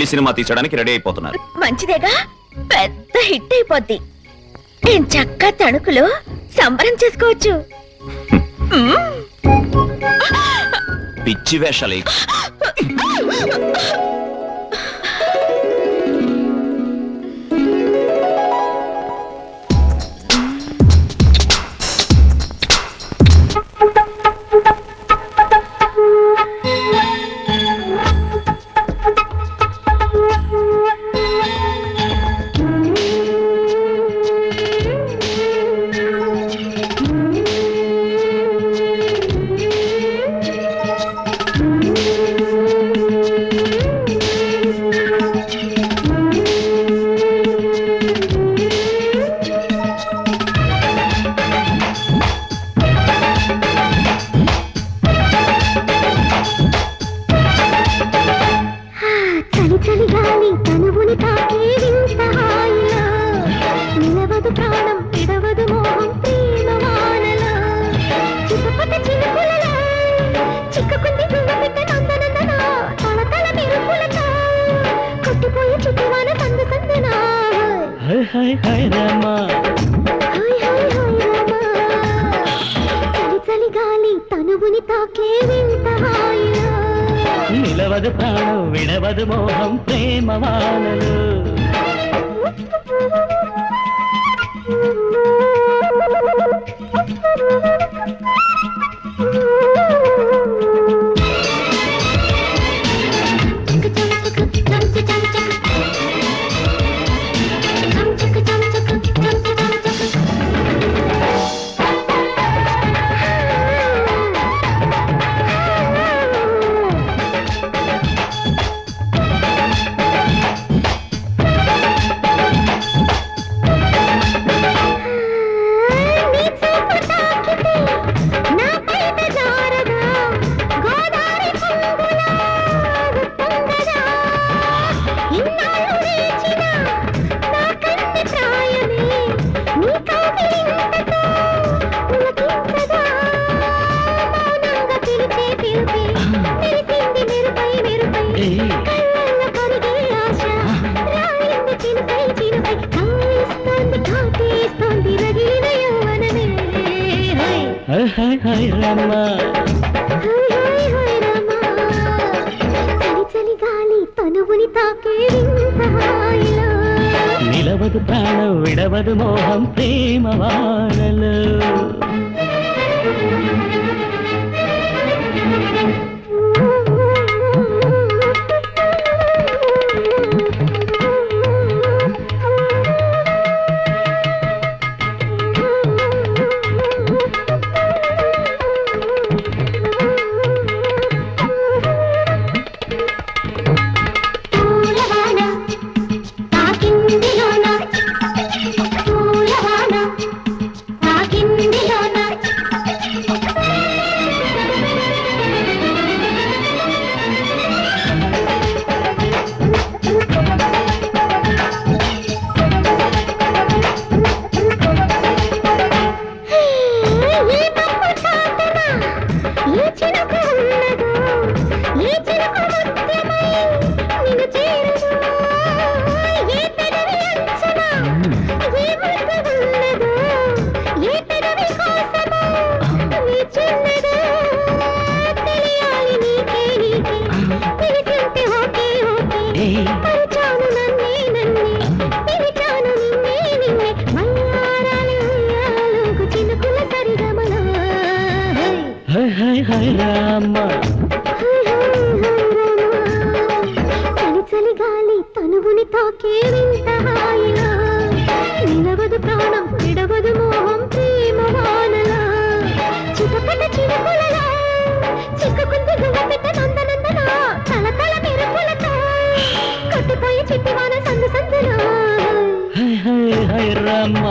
ఈ cinema తీసడానికి ready అయిపోతున్నారు. మంచిదేగా, పెద్ద హిట్ అయిపోద్ది. నేను చక్కగా తణుకులో సంబరం చేసుకోవచ్చు. పిచ్చి వేషాలు. నిలవదు ప్రాణం విడవదు మోహం ప్రేమ వానలు. నిలవదు ప్రాణం విడవదు మోహం ప్రేమ వానలు. చలి గాలి తనువుని తాకే వింత హాయిలా, నిలవదు ప్రాణం విడవదు మోహం ప్రేమ వానలా, చిటపట చిరుకులలా చిక్కుకుంది గువ్వపిట్ట నందనందన, తలతల మెరుపులతో కొట్టిపోయి చిట్టివాన సందు సందులా. హై హై హై రామ్మ